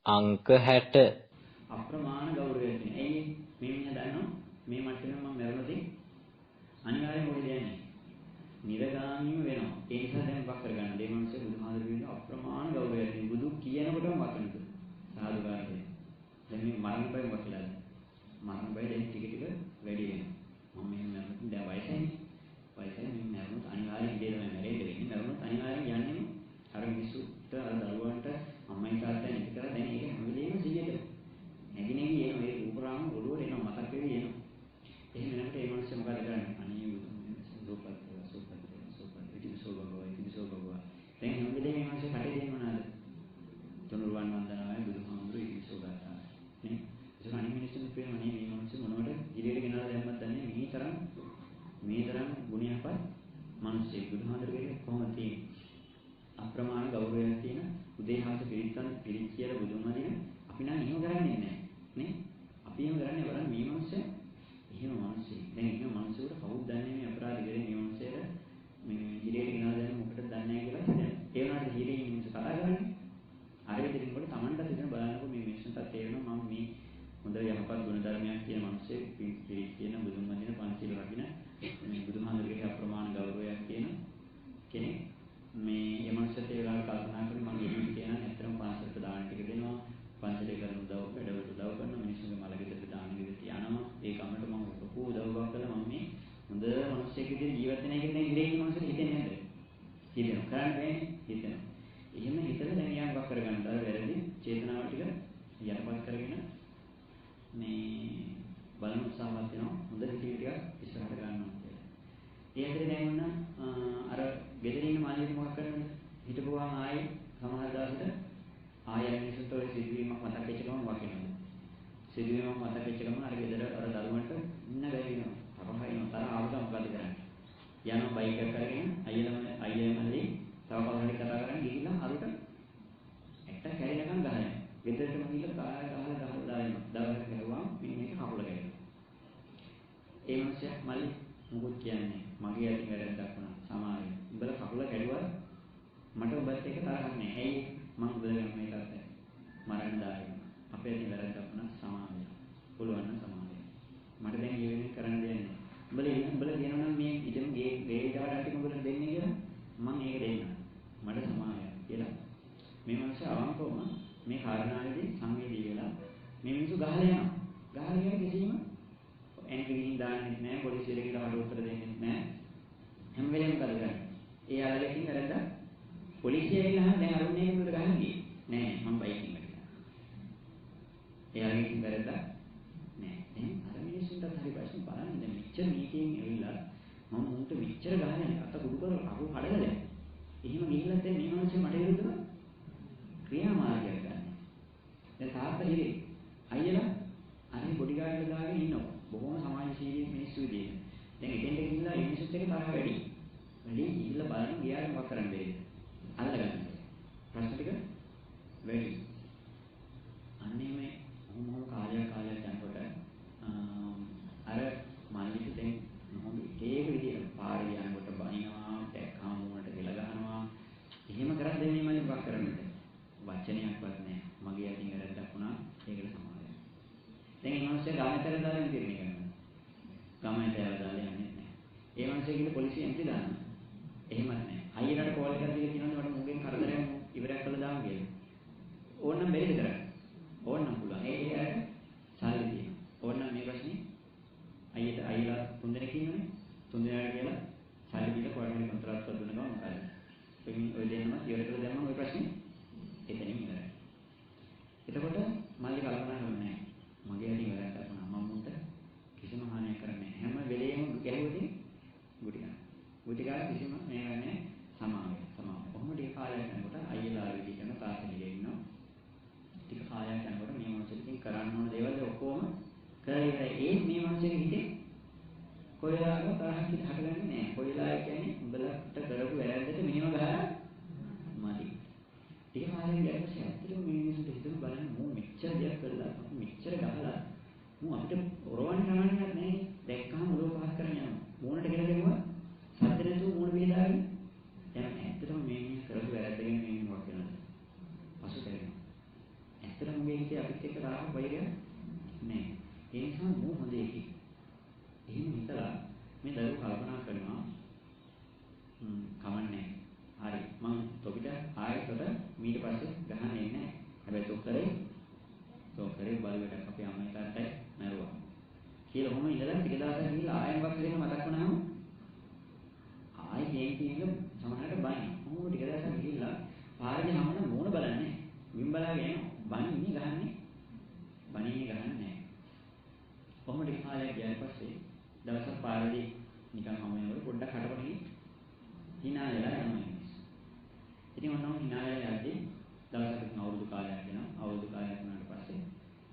අංක 60 අප්‍රමාණ ගෞරවයක් තියෙන. ඇයි මේ මිනිහා දන්නවා මේ මට්ටමේ මම මැරුණොත් අනිවාර්යයෙන් මොකද යන්නේ? නිරගාමීව වෙනවා. ඒ නිසා දැන් වක් කරගන්න. මේ මිනිස්සු බුදුහාමුදුරුවෝ කියන අප්‍රමාණ ගෞරවයක් තියෙන. බුදු කියනකොටම වකනද. සාදුකාරය. දැන් මේ මරණ බය වකිලාද? මරණ බය දැන් ටික ටික වැඩි වෙනවා. මම මේ මැරුණොත් දැන් වයසයිනේ. වයසයි මේ මැරුණොත් අනිවාර්යෙන් ඉඳේ තමයි මැරෙන්නේ. මැරුණොත් අනිවාර්යෙන් යන්නේ අර මිනිස්සුන්ට අර දරුවන්ට අම්මයි තාත්තයි ඉති කරලා දැන් ඒක හැම වෙලේම සිහියට නැගිනේවි එන මේ රූපරාම ඔළුවට එනවා මතක් වෙවි එනවා. එහෙම නැකට ඒ මිනිස්සු මොකද කරන්නේ? අනේ සෝපත් ඉතිවිසෝ බබවා. දැන් හැම වෙලේම මේ මිනිස්සු කටේ දෙන්නේ මොනවාද? තුනුරුවන් වන්දනාවයි බුදුහාමුදුරු ඉතිවිසෝ ගන්නවා. නේ? ඒක අනිත් මිනිස්සුන් කියනවා නේ මේ මිනිස්සු මොනවද ඉදිරියට ගෙනලා දැම්මත් දන්නේ මේ තරම් ගුණයක්වත් මිනිස්සු බුදුහාමුදුරුගේ කොහොමද තියෙන්නේ? අප්‍රමාණ ගෞරවයක් තියෙන උදේහාස පිරිත් කියලා බුදුන් වදින අපි නම් එහෙම කරන්නේ නැහැ නේ අපි එහෙම කරන්නේ බලන්න මේ මිනිස්සු එහෙම මිනිස්සු දැන් එහෙම මිනිස්සුන්ට කවුද දන්නේ මේ අපරාධ කරේ මේ මිනිස්සුන්ට මේ ඉදිරියට ගෙනලා දැන් මොකටද දන්නේ නැහැ කියලා හිතන්නේ ඒ වුණාට හිරේ මිනිස්සු කතා කරන්නේ අර විදිහින් කොට Tamanට හිතන බලනකොට මේ මිනිස්සුන්ට තේරෙනවා මම මේ හොඳ යහපත් ගුණ ධර්මයක් තියෙන මිනිස්සු පිරිත් කියන බුදුන් වදින පන්සිල් රකින්න මේ බුදුහාමුදුරුගේ අප්‍රමාණ ගෞරවයක් තියෙන කෙනෙක් මේ යමංශത്തെ වෙලාවට කල්පනා කරලා මම ඉන්නේ කියන ඇත්තටම පන්සලට දාන ටික දෙනවා පන්සලේ කරන උදව් වැඩවලට උදව් කරන මිනිස්සුන්ගේ මල ගෙදරට දාන ගෙදරට යනවා ඒ කමකට මම ලොකු උදව්වක් කළා මම මේ හොඳ මිනිස්සෙක් විදිහට ජීවත් වෙන එක කියන ඉන්නේ මිනිස්සුන්ට හිතෙන්නේ නැද්ද හිතෙනවා කරන්න බෑනේ හිතෙනවා එහෙම හිතලා දැන් යාමක් කරගන්න අර වැරදි චේතනාව ටික යටපත් කරගෙන මේ බලන උත්සාහවත් වෙනවා හොඳ ටික ඉස්සරහට ගන්නවා කියලා ඒ ඇතුලේ දැන් වුණා අර ගෙදරින් ඉන්න මාළියෙක් මොකක් කරන්නේ හිටපුවාම ආයේ සමහර දවසට ආයෙ මිනිස්සුන්ට ඔය සිදුවීමක් මතක් වෙච්ච ගමන් වකිනවා සිදුවීමක් මතක් වෙච්ච ගමන් අර ගෙදර අර දරුවන්ට ඉන්න බැරි වෙනවා තරහිනවා තර ආවද මොකද කරන්නේ යනවා බයික් එක කරගෙන අයියමල්ලි තව කවුරුහරි කතා කරන්නේ ගිහිල්ලා අරුට ඇත්ත කැරිනකම් ගහනවා ගෙදරටම ගිහිල්ලා ගහලා දානවා දවසක් ගහුවාම මේක කකුල ගැටෙනවා ඒ මිනිස්සයා මල්ලි මොකද කියන්නේ මගේ අතින් වැරද්දක් වුණා සමාවෙන්න. උඹලා කකුල කැඩුවා මට ඔබත් එක තරහක් නෑ. ඇයි මම උඹලගෙන් මේකත් මරන්න දාන්නේ. අපේ අතින් වැරද්දක් වුණා සමාවෙන්න. පුළුවන් නම් සමාවෙන්න. මට දැන් ඊවෙනින් කරන්න දෙයක් නෑ. උඹලා කියනවා නම් මේ ඉතින් ගේ ඩාටා ටික උඹලට දෙන්නේ කියලා මම ඒක දෙන්නම්. මට සමාවෙන්න කියලා. මේ මිනිස්සු අවංකවම මේ කාරණාවේදී සංවේදී වෙලා මේ මිනිස්සු ගහලා යනවා. ගහලා යන කිසිම එන්ට්‍රිකින් දාන්නෙත් නැහැ පොලිසියට කියලා මට උත්තර දෙන්නෙත් නැහැ හැම වෙලේම කල් කරන්නේ ඒ අලලකින් වැරද්ද පොලිසිය ඇවිල්ලා දැන් අරුන්නේ මොකද ගහන්නේ නෑ මම බයිකින් වැටිලා ඒ අලලකින් වැරද්ද නෑ දැන් අර මිනිස්සුන්ට හරි ප්‍රශ්න බලන්න දැන් මෙච්චර නීතියෙන් ඇවිල්ලා මම උන්ට මෙච්චර ගහන්නේ අත කුඩු කරලා අහු කඩලා එහෙම ගිහිල්ලා දැන් මේ මිනිස්සු මට විරුද්ධව ක්‍රියාමාර්ගයක් ගන්න දැන් තාත්තා ඉරේ අයියලා අර බොඩිගාඩ්ලා දාගෙන ඉන්නවා බොහොම සමාජශීලී මිනිස්සු විදියට. දැන් එතෙන්ට ගිහිල්ලා ඒ මිනිස්සුත් එක්ක තරහ වැඩි. වැඩි ගිහිල්ලා බලන්න ගියාම මොකක් කරන්න බැරිද? අල්ලගන්න. ප්‍රශ්න ටික වැඩි. අන්නේ මේ මොහොම කාලයක් යනකොට අර මල්ලිට දැන් මොහොම ඒක විදියට පාරේ යනකොට බනිනවා, ටැක්කාම වුණාට දෙල ගහනවා. එහෙම කරද්දී මේ මල්ලි මොකක් කරන්නද? වචනයක්වත් නැහැ. මගේ අතින් වැරද්දක් වුණා. ඒකට සමාවෙන්න. දැන් මේ මිනිස්සු ගාමතර දාලා ඉන්නේ කරනවා. ගාමතර දාලා යන්නේ නැහැ. ඒ මිනිස්සු කියන පොලිසිය එන්ට්‍රි දානවා. එහෙමත් නැහැ. අයියලට කෝල් කරලා කියනවා මට මුගෙන් කරදරයක් ඉවරයක් කළා දාමු කියලා. ඕනනම් බැරිද කරන්නේ? ඕනනම් පුළුවන්. ඒ අර සල්ලි තියෙනවා. ඕනනම් මේ ප්‍රශ්නේ අයියලා තුන්දෙනෙක් ඉන්නනේ. තුන්දෙනාට කියලා සල්ලි දීලා කොහොමද කොන්ත්‍රාත් කරලා දුන්න ගමන් මොකද? ඔය දෙන්නම ඉවර කළා දැම්මම ওই ප්‍රශ්නේ එතනින් ඉවරයි. එතකොට මල්ලි කල්පනා කරන්නේ මගේ අතින් වැරද්දක් වුණා මම මුන්ට කිසිම හානියක් කරන්නේ නැහැ. හැම වෙලේම ගැහුවදී ගුටි ගාලා කිසිම මේ වෙන්නේ සමාව. කොහොමද ටික කාලයක් යනකොට අයියලා විදි කරන තාත්තගේ ඉන්නවා. ටික කාලයක් යනකොට මේ මොහොතකින් කරන්න ඕන දේවල් ඔක්කොම කරලා ඉවරයි. ඒ මේ මොහොතේ හිතේ කොයිලාක තරහක් හටගන්නේ නැහැ. කොයිලා කියන්නේ උඹලට කරපු වැරද්දට මෙහෙම ගහලා මදි. ටික කාලයක් ගියපස්සේ ඇත්තටම මේ මිනිස්සුන්ට හිතන බලන්න මෝ මෙච්චර දෙයක් කරලා මෙච්චර ගහලා මෝ අපිට ඔරවන්න කමන්නේවත් නැහැ. දැක්කම ඔලුව පහත් කරගෙන යනවා. මූණට ගෙන දෙනවා. සද්දෙන්තු මූණ පිළිදාගෙන යනවා. ඇත්තටම මේ මිනිහ කරපු වැරද්දගෙන මේ මොකක් වෙනවද? පසු කරනවා. ඇත්තටම මුගේ හිතේ අපිත් එක්ක තරහ වෛරය නෑ. ඒ නිසා මෝ හොඳ එකෙක්. එහෙම හිතලා මේ දරුවෝ කල්පනා කරනවා කමන්නේ. හරි මං තොපිට ආයෙත් මීට පස්සේ ගහන්නේ නැහැ. හැබැයි තොකරේ බලවටක් අපේ අම්මයි තාත්තයි මැරුවා. කියලා ඔහොම ඉඳලා ටික දවසක් ගිහලා ආයෙත් වක්කරේම මතක් වුණාම ආයෙ කේන්තිංග සමහරකට බයි. ඔහොම ටික දවසක් ගිහිල්ලා පාරේ හැමෝම මූණ බලන්නේ. වින් බලාගෙන යනවා. බනින්නේ ගහන්නේ. බනින්නේ ගහන්නේ නැහැ. කොහොම ටික කාලයක් ගියාට පස්සේ දවසක් පාරේ නිකන් හම වෙනකොට පොඩ්ඩක් හටපොටි hina වෙලා යනවා. ඉතින් මොනවා hina වෙලා යද්දී දවසකට අවුරුදු කාලයක් යනවා. අවුරුදු කාලයක් වුණාට පස්සේ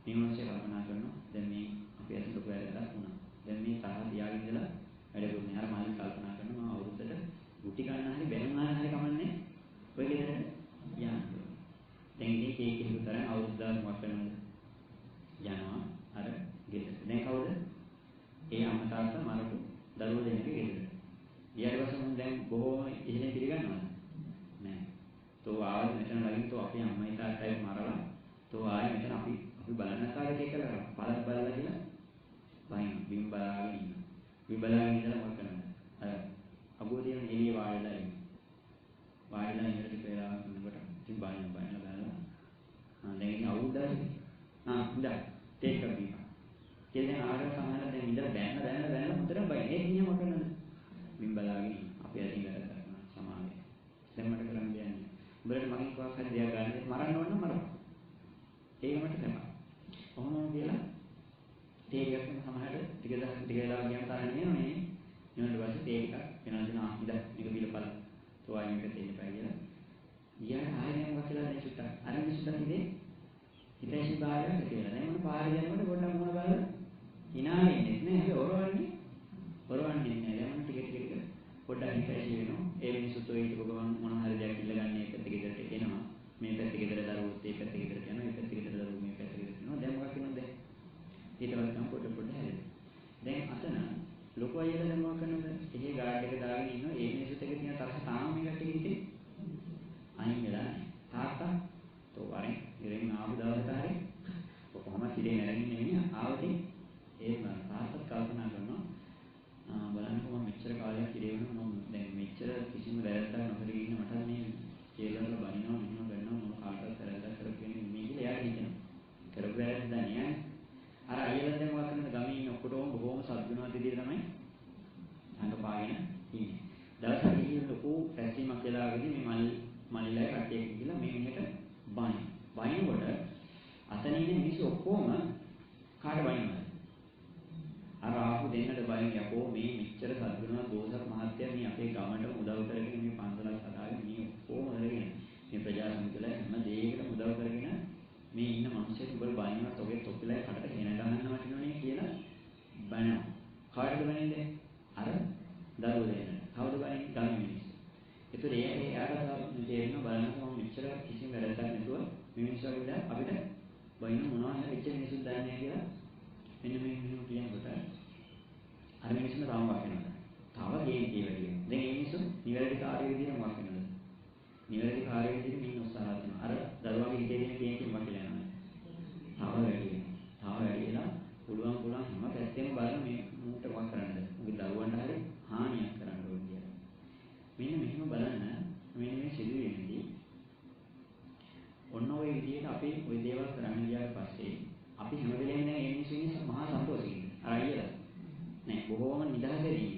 මේ මොනසේ කල්පනා කරනවා දැන් මේ අපි අද ලොකු වැඩක් වුණා. දැන් මේ තරහ තියාගෙන ඉඳලා වැඩකුත් නෑ. අර මාළි කල්පනා කරනවා මම අවුරුද්දට ගුටි ගන්න හරි බැනුනා හරි කමන්නේ. ඔය ගෙදරට යන්න. දැන් ඉතින් කේක් එකක් තරම් අවුරුද්දක් මොකක් කරනවද? යනවා අර ගෙදරට. දැන් කවුද? ඒ අම්මා තාත්තා මරපු දරුවෝ දෙන්නගේ ගෙදරට. ඊට පස්සේ මම දැන් බොහෝම ඉහළින් පිළිගන්නවද? නෑ. තෝ ආවද මෙතන ළඟින් තෝ අපේ අම්මයි තාත්තයි මරලා තෝ ආයේ මෙතන අපි බලන්න කාලේ කියලා බලන්න බලලා කියලා බයින් බිම් බලාගෙන ඉන්නවා. බිම් බලාගෙන ඉඳලා මොකද කරන්නේ? අර අගෝදියන් එළිය වාඩිලා ඉන්නවා. වාඩිලා ඉඳලා ටික වෙලාවක් ඉන්නකොට ඉතින් බයින් බලලා දැන් ඉතින් අවුරුද්දයි. ඉඳලා ටේක් එකක් දීපන්. කියලා දැන් ආරව සමහර දැන් ඉඳලා බෑන්න මුතරම් බයින්. ඒක නියම කරනද? බිම් බලාගෙන අපි අතින් වැඩ කරනවා සමාවෙ. දැන් මට කරන්න දෙයක් නෑ. උඹලට මගෙන් කොහොමද හරි දෙයක් ගන්න මරන්න ඕන නම් මරන්න. ඒක මට තමයි. කොහොමද කියලා තේ එකක් සමහරට ටික වෙලා ගියම තරන්නේ නේ. ඊළඟ ඊපස්සේ තේ එකක් වෙනවා දෙනවා ඉඳලා මේක බීලා තෝයි මේක තේන්න බෑ කියලා. ඊයන් ආයෙම මොකද කියලා දැන් චුට්ටක්. අර මිනිස්සුන්ට ඉතින් හිතේසි බාරයක් කියලා. දැන් මොන පාරේ යනකොට පොඩ්ඩක් මොන බලලා hina වෙන්නේ නැහැ. ඒක ඔරවන්නේ නැහැ. දැන් ටික පොඩ්ඩක් හිතේසි වෙනවා. ඒ මිනිස්සුත් ඔය ඊට ගමන් මොන හරි දෙයක් ඉල්ලගන්නේ ඒකත් ගෙදරට එනවා. මේ පැත්තේ ගෙදර දරුවෝත් ඒ පැත්තේ ගෙදරට යනවා. ඒ පැත්තේ ගෙදර දරුවෝ මේ පැත්තේ ගෙදරට යනවා. දැන් මොකක්ද වෙනවද? ඊට පස්සේ නම් පොඩ හැදෙනවා. දැන් අතන ලොකු අයියලා දැන් මොකක් කරනවද? එහෙ ගාඩ් එක දාගෙන ඉන්නවා. ඒ මිනිස්සුත් එක්ක තියෙන තරහ තාම මේ කට්ටිය හිතේ අයින් වෙලා නැහැ. තාත්තා තෝ වරෙන් ඉරෙන් ආපු දවසට හරි කොහොම ඉරෙන් නැරෙන්නේ නෙමෙයි ආවදී ඒ තාත්තත් කල්පනා කරනවා බලන්නකො මම මෙච්චර කාලයක් ඉරේ වුණා මම දැන් මෙච්චර කිසිම වැරද්දක් නොකර ඉන්න මට මේ කියලා බනිනවා මෙහෙම කරනවා මම කාටවත් වැරද්දක් කරගෙන මේ කියලා එයාට හිතෙනවා. කරපු වැරද්ද නෑ. අර අයියලා දැන් මොකක් කරනද ගමේ ඉන්න ඔක්කොටම බොහොම සද්දුණා විදිහට තමයි අඟපාගෙන ඉන්නේ. දවසක් ගිහින් ලොකු පැසීමක් වෙලාවකදී මේ මල්ලිලා කට්ටිය ගිහිල්ලා මේ මිනිහට බයිනකොට අතන ඉන්න මිනිස්සු ඔක්කොම කාට බයිනවද? අර ආපු දෙන්නට බයින් යකෝ මේ මෙච්චර සද්දුණා දෝසක් මහත්තයා මේ අපේ ගමට උදව් කරගෙන මේ පන්සලක් හදාගෙන මේ ඔක්කොම අරගෙන මේ ප්‍රජා සමිතියල හැම දෙයකටම උදව් කරගෙන මේ ඉන්න මිනිස්සුන්ට උඹ බයිනවත් ඔගේ තොපිලයි කඩට හේන ගහන්න වටිනවනේ කියලා බයනවා. කාටද බයින්නේ? අර දරුවෝ දෙන්න. කවුද බයින්නේ? ගමේ මිනිස්සු. ඒතර එයාට තේරෙනවා බලන්නකො මම මෙච්චර කිසිම වැරද්දක් නැතුව මේ මිනිස්සුන්ට අපිට බයින මොනවා හරි එච්චර මිනිස්සු දන්නේ කියලා මෙන්න මේ මෙහෙම කියනකොට අර මිනිස්සුන්ට තාම වකිනවා. තව ගේන්ටි වැඩි වෙනවා. දැන් මේ මිනිස්සු නිවැරදි කාර්ය විදිහට මොකක් වෙනවද? නිවැරදි කාර්ය විදිහට මින් උත්සාහ කරනවා. අර දරුවාගේ හිතේ තියෙන ගේන්ටි මොකක් කියලා යනවා. තව වැඩි වෙනවා. තව වැඩි වෙලා පුළුවන් හැම පැත්තෙම බලන මේ මූට මොකක් කරන්නද? උගේ දරුවන්ට හරි හානියක් කරන්න ඕනේ කියලා. මෙන්න මෙහෙම බලන්න මෙන්න මේ සිදුවීමේදී ඔන්න ඔය විදිහට අපි ওই දේවල් කරන්න ගියාට පස්සේ අපි හැම වෙලේම දැන් මේ මිනිස්සු ඉන්නේ මහා සන්තෝෂකින්. අර අයියලා නෑ බොහෝම නිදහසෙදී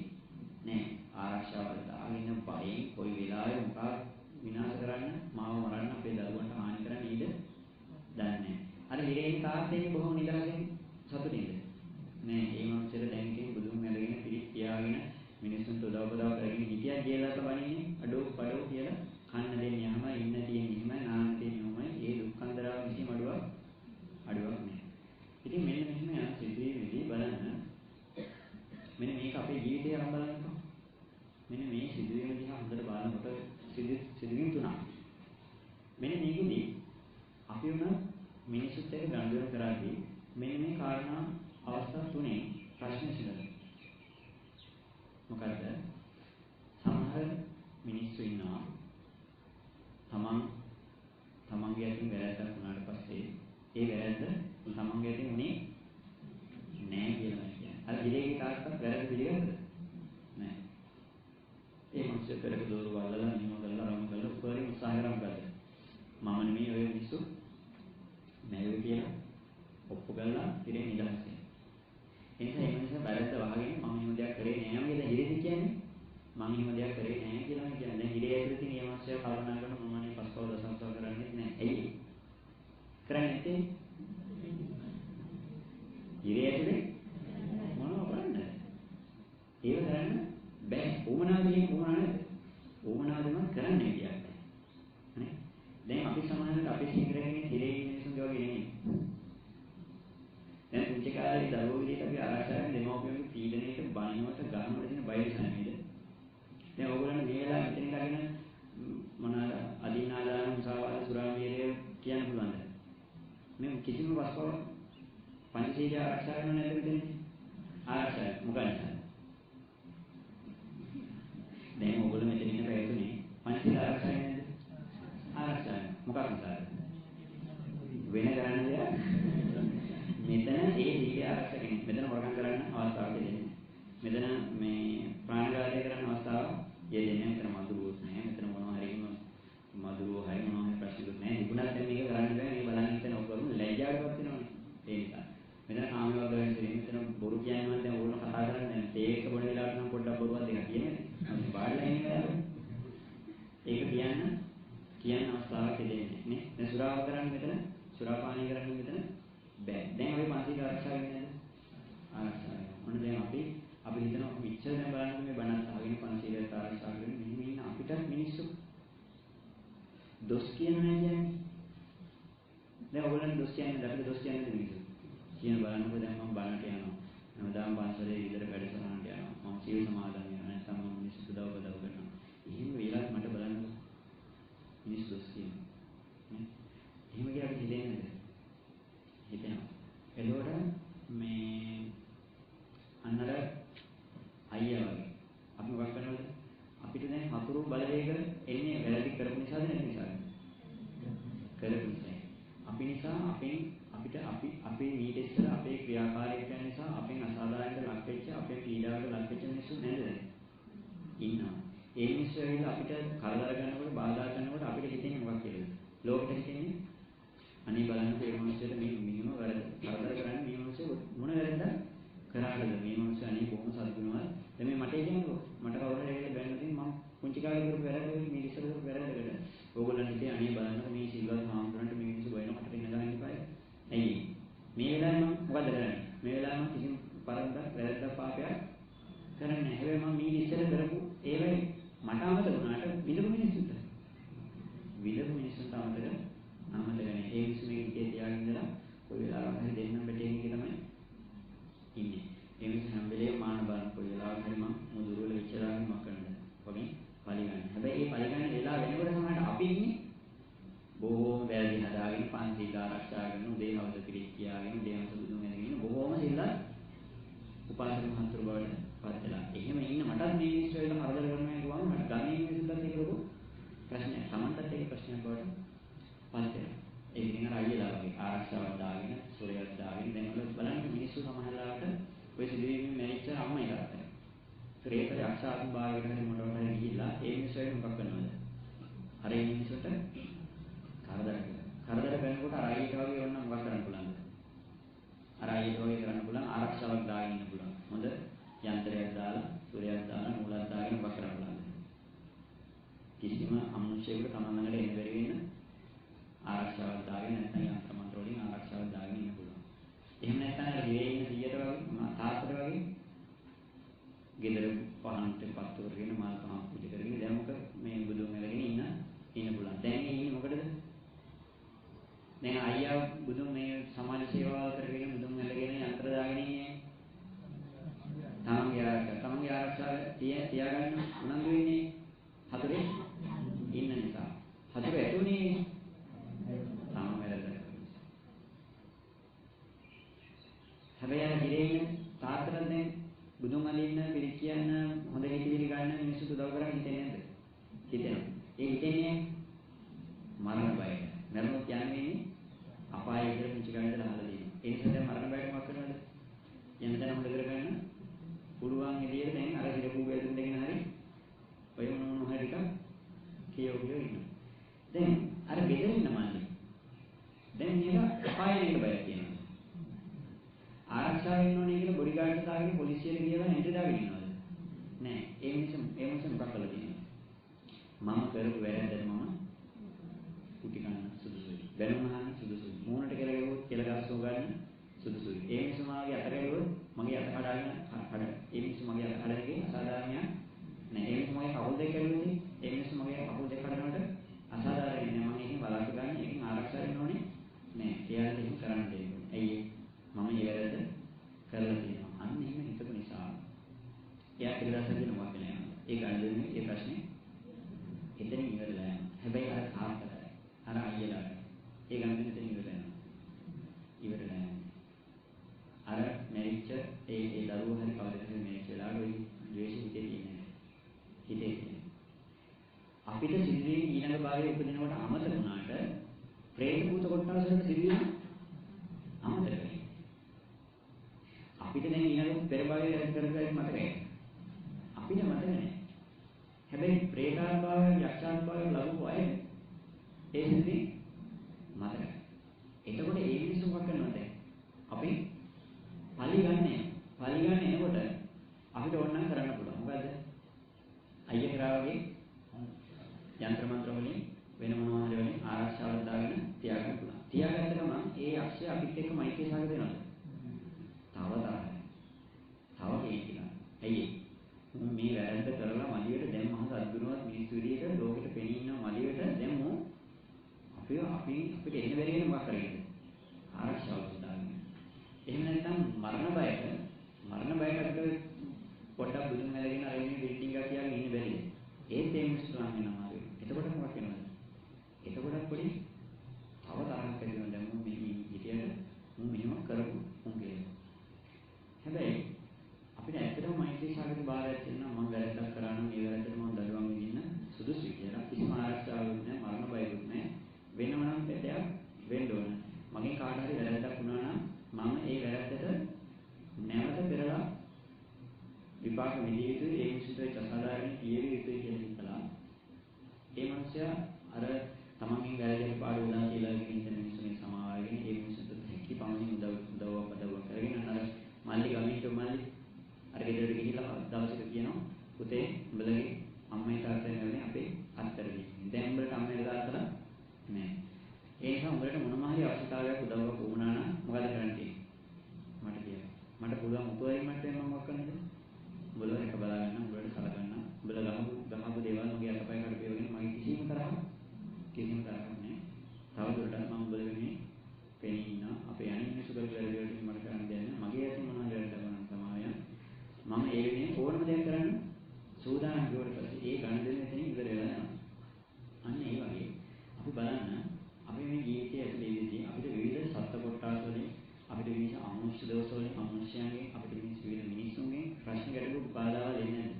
නෑ ආරක්ෂාවල දාගෙන බයෙන් කොයි වෙලාවෙ මොකක් විනාශ කරන්න මාව මරන්න අපේ දරුවන්ට හානි කරන්න ඉඩ දන්නේ. අර හිරේන් තාත්තේ බොහොම නිදහසෙන් සතුටින්ද නෑ ඒ මනුස්සයර දැන් ඉතින් බුදුන් වැඳගෙන පිළිත් කියාගෙන මිනිස්සුන්ට උදව් කරගෙන හිටියා කියලා තමයි අඩෝ පඩෝ කියලා කන්න දෙන්නේ යහම ඉන්න තියෙන්නේ එහෙමයි නාන්න තියෙන්නේ ඒ දුක්ඛන්දරාව කිසිම අඩුවක් නෑ. ඉතින් මෙන්න මෙහෙම යන සිදුවීමේදී බලන්න මෙන්න මේක අපේ ජීවිතය අරන් බලන්නකෝ. මෙන්න මේ සිදුවීම දිහා හොඳට බලනකොට සිදුවීම් තුනක්. මෙන්න මේකෙදී අපි උන මිනිසුත් එක්ක ගනුදෙනු කරද්දී මෙන්න මේ කාරණා අවස්ථා තුනේ ප්‍රශ්න ඉස්සරහ. මොකද සමහර මිනිස්සු ඉන්නවා තමන්ගේ අතින් වැරද්දක් වුණාට පස්සේ ඒ වැරද්ද තමන්ගේ අතින් උනේ නෑ කියලා කියන්නේ. අර ගිරේගේ තාත්තත් වැරද්ද පිළිගන්නද? නෑ. ඒ මොකද පෙරක දෝරු වලලා නියම කරලා රම කරලා උපරිම උත්සාහ කරා මොකද? මම නෙමෙයි ඔය මිනිස්සු මැරුවේ කියලා ඔප්පු කරලා ඉතින් නිදහස් වෙනවා. එනිසා මේ මිනිස්සු වැරද්ද වහගෙන මම එහෙම දෙයක් කරේ නෑ නේද හිරේදි කියන්නේ? මම එහෙම දෙයක් කරේ නෑ කියලා කියන්නේ. දැන් හිරේ ඇතුළේ තියෙන මේ මිනිස්සු කල්පනා කරන මම නේ පස්කව දසම්සව කරන්නේ නෑ. ඇයි? කරන්නේ නැත්තේ? හිරේ ඇතුළේ මොනව කරන්නද? ඒක කරන්න බෑ. උමනාවදී උමනාවද? උමනාවදම කරන්නේ කියන්නේ. නේ? දැන් අපි සමානව අපි සිංහලෙන් හිරේ මිනිස්සුන්ගේ වගේ නෙමෙයි. දැන් පුංචි කාලේ දරුවෝ විදිහට අපි ආරක්ෂාවෙන් දෙමව්පියන්ගේ පීඩනයට බනිනවට ගන්නවට තියෙන බය නිසා නේද? දැන් ඕගොල්ලන් මේ වෙලාවේ මෙතන ඉඳගෙන මොනවාද අදිනාදාන මුසාවාද සුරාමේරය කියන්න පුළුවන්ද? මේ කිසිම වස්තුවක් පංචශීල ආරක්ෂා කරනව නැද්ද මෙතන? ආරක්ෂා මොකක්ද? දැන් ඕගොල්ලෝ මෙතන ඉන්න පැයතුනේ පංචශීල ආරක්ෂා නේද? ආරක්ෂා මොකක්ද නිසාද? වෙන කරන්න දෙයක් මෙතන ඒ සීල ආරක්ෂා කෙනෙක් මෙතන හොරකම් කරන්න අවස්ථාවක් දෙන්නේ. මෙතන මේ ප්‍රාණඝාතය කරන්න අවස්ථාවක් දෙන්නේ. මෙතන මදුරුවොත් නැහැ. මෙතන මොනවා හරි මදුරුවෝ හරි මොනවා හරි ප්‍රශ්නකුත් නැහැ. නිකුණත් දැන් මේක කරන්න බෑ. මේ බලන්න හිතන ඔක්කොම ලැජ්ජාවටපත් වෙනවනේ. ඒ නිසා. මෙතන කාමයේ වගේ වෙන්නේ. මෙතන බොරු කියන්නේ දැන් ඕගොල්ලෝ කතා කරන්නේ නැහැ. ඒක බොන වෙලාවට නම් පොඩ්ඩක් බොරුවක් දෙකක් කියන්නේ. අපි බාහිරලා ඉන්නේ ඒක කියන්න අවස්ථාවක් දෙන්නේ නේ. දැන් සුරාව කරන්නේ මෙතන සුරාපානය කරන්නේ මෙතන බෑ. දැන් අපි පන්සිල් ආරක්ෂා වෙන්නේ නැද්ද? ආරක්ෂා වෙනවා. මොන දැන් අපි හිතනවා අපි ඉච්ඡා දැන් බලන්න මේ බණත් අහගෙන පන්සිලට ආරක්ෂා කරගෙන මෙහෙම ඉන්න අපිට මිනිස්සු දොස් කියන්නේ කියන්නේ. දැන් ඔයගොල්ලන් දොස් කියන්නේ අපිට දොස් කියන්නේ මිනිස්සු. කියන බලන්නකෝ දැන් මම බණට යනවා. හැමදාම පන්සලේ විතර වැඩසටහනට යනවා. මම සීල සමාදන් වෙනවා. නැත්නම් මම මිනිස්සු උදව් කරනවා. එහෙම වෙලාවට මට බලන්නකෝ මිනිස්සු දොස් කියනවා. නේ? එහෙම කියලා අපි හිතන්නේ නැද්ද? හිතෙනවා. එතකොට මේ අන්නර අයියා වගේ අපි මොකක් කරනවද? අපිට දැන් හතුරු බලවේග එන්නේ වැරදි කරපු නිසාද නැති නිසාද? කරපු නිසා. අපි නිසා අපේ මීට ඉස්සර අපේ ක්‍රියාකාරීත්වයන් නිසා අපෙන් අසාධාරණයට ලක් වෙච්ච අපේ පීඩාවට ලක් වෙච්ච මිනිස්සු නේද? ඉන්නවා. ඒ මිනිස්සු ඇවිල්ලා අපිට කරදර කරනකොට බාධා කරනකොට අපිට හිතෙන්නේ මොකක්ද කියලා? ලෝකෙට හිතෙන්නේ අනේ බලන්න මේ මිනිස්සුන්ට මේ මිනිම වැරද්ද කරදර කරන්නේ මේ මිනිස්සු මොන වැරද්ද කරාද මේ මිනිස්සු අනේ බොහොම සතුටුනවා දැන් මේ මට කියන්නේ මට කවුරු හරි ඇවිල්ලා බැලුවොත් මම පුංචි කාලේ කරපු වැරද්ද මේ ඉස්සර කරපු වැරද්දකට ඕගොල්ලන් හිතේ අනේ බලන්න මේ සිල්වත් මාම්තුරන්ට මේ මිනිස්සු වෙන මට ඉන්න ගන්න එපායි ඇයි මේ වෙලාවේ මම මොකද කරන්නේ මේ වෙලාවේ මම කිසිම වැරද්දක් පාපයක් කරන්නේ නැහැ හැබැයි මම මේ ඉස්සර කරපු ඒවයි මට අමතක වුණාට විඳපු මිනිස්සුන්ට අමතක අමතකනේ ඒ මිනිස්සු මේ ඉතේ තියාගෙන ඉඳලා කොයි වෙලාවක හරි දෙන්නම් බෙටේ එක තමයි ඉන්නේ. ඒ මිනිස්සු හැම වෙලේම මාන බලන කොයි වෙලාවක හරි මම මුදුර වල විචාරාගෙන මම කරනවා. වගේ පරිගන්න. හැබැයි මේ පරිගන්න වෙලාව වෙනකොට සමහරට අපි ඉන්නේ බොහෝම වැරදි හදාගෙන පන්සිල් ආරක්ෂා කරන උදේ හවස පිළික් කියාගෙන දේවස බුදුන් ඇදගෙන බොහෝම සිල්වත් උපාසක මහතුරු බවට පත් වෙලා. එහෙම ඉන්න මටත් මේ මිනිස්සු වෙලා හරදර කරනවා කියවම මට ගමේ මිනිස්සුන්ට ඒක ලොකු ප්‍රශ්නයක්. Tamanටත් ඒක ප්‍රශ්නයක් බවට පත් වෙනවා. ඒ ඉතින් අර අයියලා වගේ ආරක්ෂාවක් දාගෙන සූර්යයක් දාගෙන දැන් ඔය බලන්න මිනිස්සු සමහරලාට ඔය සිදුවීමෙන් මැරිච්ච අම්මා එකක්. ක්‍රේත යක්ෂාතුන් භාගයට හරි මොනවට හරි ගිහිල්ලා ඒ මිනිස්සු වෙන මොකක් කරනවද? අර ඒ මිනිස්සුන්ට කරදර කරනකොට අර අයියට වගේ වුණා මොකක් කරන්න පුළුවන්ද? අර අයියට වගේ කරන්න පුළුවන් ආරක්ෂාවක් දාගෙන ඉන්න පුළුවන්. හොඳ යන්ත්‍රයක් දාලා සූර්යයක් දාලා නූලක් දාගෙන මොකක් කරන්න පුළුවන්ද? කිසිම අමනුෂ්‍යයෙකුට තමන් ළඟට එන්න බැරි වෙන්න ආරක්ෂාවක් දාගෙන නැත්නම් යන්ත්‍ර මන්ත්‍ර වලින් ආරක්ෂාවක් දාගෙන ඉන්න පුළුවන්. එහෙම නැත්නම් අර ගෙයේ ඉන්න 100ට වගේ තාත්තට වගේ ගෙදර පහන්ට පත්තු කරගෙන මාල් පහක් පුජ කරගෙන දැන් මොකද මේ බුදුන් ඇලගෙන ඉන්න පුළුවන්. දැන් ඉන්නේ මොකටද? දැන් අයියා බුදුන් මේ සමාජ සේවාව කරගෙන බුදුන් ඇලගෙන යන්ත්‍ර දාගෙන ඉන්නේ. තමන්ගේ ආරක්ෂාව තියාගන්න උනන්දු වෙන්නේ හතරේ ඉන්න නිසා. හතර ඇතුනේ හැබැයි අර ගිරේන තාත්තට දැන් බුදුන් අලින්න පිළික් කියන්න හොඳ හිතවිලි ගන්න මිනිස්සු උදව් කරන් හිතෙන්නේ නැද්ද? හිතෙනවා. ඒ හිතෙන්නේ මරණ බය. මරණොත් යන්නේ අපාය. අපායේ විතර පුංචි ගන්න දලා අහලා තියෙනවා. ඒ නිසා දැන් මරණ බයට මොකක් කරනවද? යන තැන හොඳ කරගන්න පුළුවන් විදියට දැන් අර හිරපු බෙල්ලුම් දෙකන හරි ඔය මොන හරි ටිකක් කියවුවේ ඉන්නවා. දැන් අර ගෙදර ඉන්න මල්ලි දැන් මේක අපායේ නේද බය කියනවා. ආරක්ෂාව වෙන්න ඕනේ කියලා බොඩිගාඩ්ස් දාගෙන පොලිසියට කියලා හෙට දාගෙන ඉන්නවද? නෑ. ඒ මිනිස්සු මොකක් කළා තියෙනවා? මම කරපු වැරද්දට මම කුටි කන්න සුදුසුයි. බැනුම් අහන්න සුදුසුයි. මූණට කියලා ගියොත් කියලා ගස්සෝ ගන්න සුදුසුයි. ඒ මිනිස්සු මාගේ අත ගැලුවොත් මගේ අත කඩාගෙන ඒ මිනිස්සු මගේ අත කඩනකේ අසාධාරණයක් නෑ. ඒ මිනිස්සු මගේ කකුල් දෙක කැඩුවොත් ඒ මිනිස්සු මගේ කකුල් දෙක කඩනකොට අසාධාරණයි නෑ. මම ඒකෙන් බලාපොරොත්තු ගන්න ඒකෙන් ආරක්ෂා වෙන්න ඕනේ නෑ. එයාට ඒක කරන්න දෙන්න. ඇයි මම මේ වැරද්ද කරලා තියෙනවා. අන්න එහෙම හිතපු නිසා එයා ඊළඟට මොකක්ද නෑ. ඒ ගණදෙන්නේ ඒ ප්‍රශ්නේ එතනින් ඉවරලා යනවා. හැබැයි අර තාත්තට අර අයියලාට ඒ ගණදෙන්නේ එතනින් ඉවරලා යනවා. ඉවරලා යනවා. අර මැරිච්ච ඒ දරුවෝ හරි කවදාද මැරිච්ච වෙලාවට ওই ද්වේෂ හිතේ තියෙන්නේ නැහැ. හිතේ තියෙන්නේ. අපිට සිද්ධියේ ඊළඟ භාගයේ උපදිනකොට අමතක වුණාට ප්‍රේත භූත කොටස් වලට සිද්ධිය අමතක වෙන්නේ. අපිට දැන් ඊළඟ පෙර භාගයේ කරගන්න මතකයි. අපිට මතක නැහැ. හැබැයි ප්‍රේතානුභවය යක්ෂානුභවය ලැබුව අය ඒ සිද්ධි මතකයි. එතකොට ඒ මිනිස්සු මොකක් කරනවද? අපි පලි ගන්න එනකොට අපිට ඕනනම් කරන්න පුළුවන්. මොකද අයිය කරා වගේ යන්ත්‍ර මන්ත්‍ර වලින් වෙන මොනවා හරි වලින් ආරක්ෂාවක් දාගෙන තියාගන්න පුළුවන්. තියාගත්ත ගමන් ඒ අක්ෂය අපිත් එක්ක මෛත්‍රී සාගත වෙනවද? තව තරයි. තව කේන්තිලා. ඇයි මේ වැරද්ද කරලා මදියට දැන් මහ සද්දුනවත් මිනිස්සු විදියට ලෝකෙට පෙනී ඉන්න මදියට දැන් මෝ අපිට එන්න බැරි වෙන මොකක් කරගන්නද? ආරක්ෂාවක් දාන්න. එහෙම නැත්නම් මරණ බයට අපිට පොඩ්ඩක් බුදුන් වැලගෙන අර ඉන්නේ බිල්ඩින් එකක් තියාගෙන ඉන්න බැරිද? ඒත් ඒ මිනිස්සු නම් වෙනවා. එතකොට මොකක් වෙනවද? එතකොට පොඩි තව තරහක් ඇති වෙනවා. දැන් මම මේ හිතියට මම මෙහෙම කරපු උන් කියලා. හැබැයි අපිට ඇත්තටම මෛත්‍රී සාගත බාරයක් තියෙනවා. මම වැරද්දක් කරා නම් ඒ වැරද්දට මම දඩුවම් විඳින්න සුදුසුයි කියලා. කිසිම ආරක්ෂාවක් නැහැ, මරණ බයකුත් නැහැ. වෙනම නම් දෙයක් වෙන්න ඕන. මගෙන් කාට හරි වැරද්දක් වුණා නම් මම ඒ වැරද්දට නැවත පෙරලා විපාක විඳිය යුතුයි. ඒ මිනිස්සුන්ට අසාධාරණ කියෙවිය යුතුයි කියලා හිතලා ඒ මිනිස්සයා අර තමන්ගෙන් වැරදි පාඩු වුණා කියලා ඉන්න මිනිස්සුන්ගේ සමාවගෙන ඒ මිනිස්සුන්ට හැකි පමණින් උදව් කරගෙන අර මල්ලි ගමින්ට මල්ලි අර ගෙදරට ගිහිල්ලා දවසක කියනවා පුතේ උඹලගේ අම්මයි තාත්තයි නැවනේ අපේ අත්තරදී. දැන් උඹලට අම්මයි තාත්තලා නෑ. ඒ නිසා උඹලට මොනම හරි අවශ්‍යතාවයක් උදව්වක් වුණා නම් මොකද කරන්න තියෙන්නේ? මට කියන්න. මට පුළුවන් උපරිමයට මම මොකක් කරන්නද? උඹලා එක බලා ගන්න, උඹලට සලකන්න. උඹලා ගහපු දේවල් මගේ අතපය කඩපේවගෙන මගේ කිසිම තරහක් නෑ. තවදුරටත් මම උඹලගේ පෙනී ඉන්නවා. අපේ අනිත් මිනිස්සු කරපු වැඩ වලට මට කරන්න දෙයක් නෑ. මගේ අතින් මොනවා හරි වැඩක් කරන්න තමයි. මම ඒ වෙනුවෙන් ඕනම දෙයක් කරන්න සූදානම් වුණාට පස්සේ ඒ ගණදෙන එතනින් ඉවර වෙලා යනවා. අන්න ඒ වගේ අපි බලන්න අපි මේ ජීවිතයේ ඇතුළේදී අපිට විවිධ සත්ත්ව කොටස් වලින් අපිට විවිධ අමනුෂ්‍ය දෝෂ වලින් අමනුෂ්‍යයන්ගෙන් අපිට විවිධ මිනිස්සුන්ගෙන් ප්‍රශ්න ගැටලු බාධාවල් එන්නේ නැද්ද?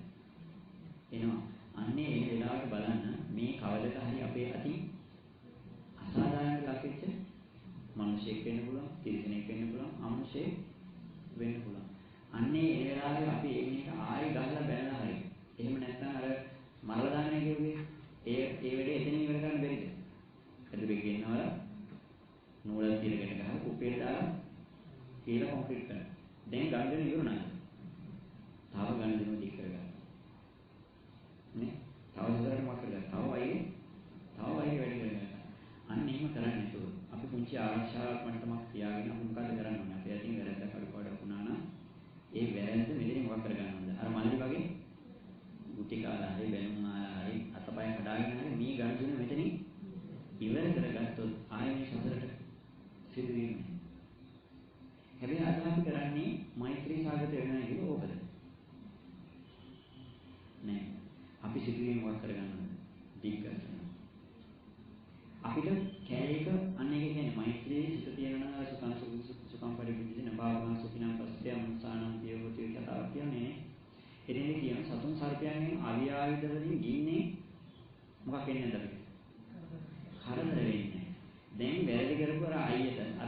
එනවා. අන්නේ ඒ වෙලාවට බලන්න මේ කවදක හරි අපේ අතින් අසාධාරණ ලක්ෂ මිනිසෙක් වෙන්න පුළුවන්, තිරිසනෙක් වෙන්න පුළුවන්, අමනුෂ්‍යෙක් වෙන්න පුළුවන්. අන්නේ ඒ වෙලාවේ අපි එකිනෙක ආයෙ ගහලා බැලලා හරි. එහෙම නැත්නම් අර මරලා දාන්නේ කියුවේ ඒ වෙලේ එතනින් ඉවර කරන්න බැරිද? ඇතුලේ ගෙන්නවල නූලක් තියගෙන ගහලා කුප්පියට දාලා කියලා කොන්ක්‍රීට් කරනවා. දැන් ගන්න ඉවරුණාද? තව ගන්න දෙනු දික් කරගන්න. නේ? තව හොඳට මොකක් කරගන්න. තව වයින් වැඩි කරගන්න. අන්න එහෙම කරන්නේ නැතුව අපි පුංචි ආරක්ෂාවක් මට්ටමක් තියාගෙන අපි මොකද කරන්න ඕනේ? අපි අතින් වැරද්දක් අඩුපාඩුවක් වුණා නම් ඒ වැරද්ද මෙතන මොකක් කරගන්න ඕනද? අර මල්ලි වගේ ගුටි කාලා හරි බැනුම් ආලා හරි අතපය කඩාගෙන හරි මේ ගණතුන මෙතනින් ඉවර කරගත්තොත් ආයෙ මේ සසරට සිදු වෙන්නේ. හැබැයි අද අපි කරන්නේ මෛත්‍රී සාගත වෙනවා කියලා ඕකද? නෑ. අපි සිදුවීම් මොකක් කරගන්නවද? දික් කරගන්න. අපිට කැලේක අන්න එක කියන්නේ මෛත්‍රී සිත තියෙනවා සුඛං පරිපූර්ණ භාවනා සුඛිනම් පස්ත්‍ය අනුසානම් පියවති කතාවක් කියන්නේ. එතෙන්දී කියන සතුන් සර්පයන්ගෙන් අවියාවිද වලින් ගින්නේ මොකක් වෙන්නේ නැද්ද අපිට? කරදර වෙන්නේ. දැන් වැරදි කරපු අර අයියට අර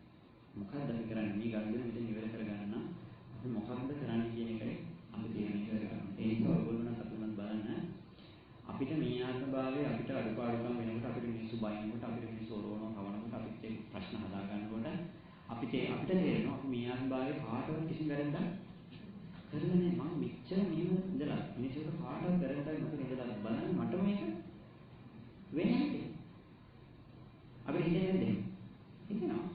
මොකක්ද අපි කරන්නේ මේ ගනුදෙනු මෙතන ඉවර කරගන්න නම් අපි මොකක්ද කරන්නේ කියන එකයි අපි තීරණය කරගන්න. ඒ නිසා ඔයගොල්ලෝ අපිට බලන්න අපිට මේ ආත්මභාවයේ අපිට අඩුපාඩුකම් වෙනකොට අපිට මිනිස්සු බයිනකොට අපිට මිනිස්සු ඔරවනවා කවනකොට අපිට ප්‍රශ්න හදා ගන්නකොට අපිට තේරෙනවා අපි මේ ආත්මභාවයේ කාටවත් කිසි වැරද්දක් කරලා නැහැ. මම මෙච්චර මෙහෙම ඉඳලා මිනිස්සුන්ට කාටවත් වැරද්දක් නැතුව ඉඳලා බලන්න මට මේක වෙන්නේ නැහැ. අපිට හිතෙන්නේ හිතෙනවා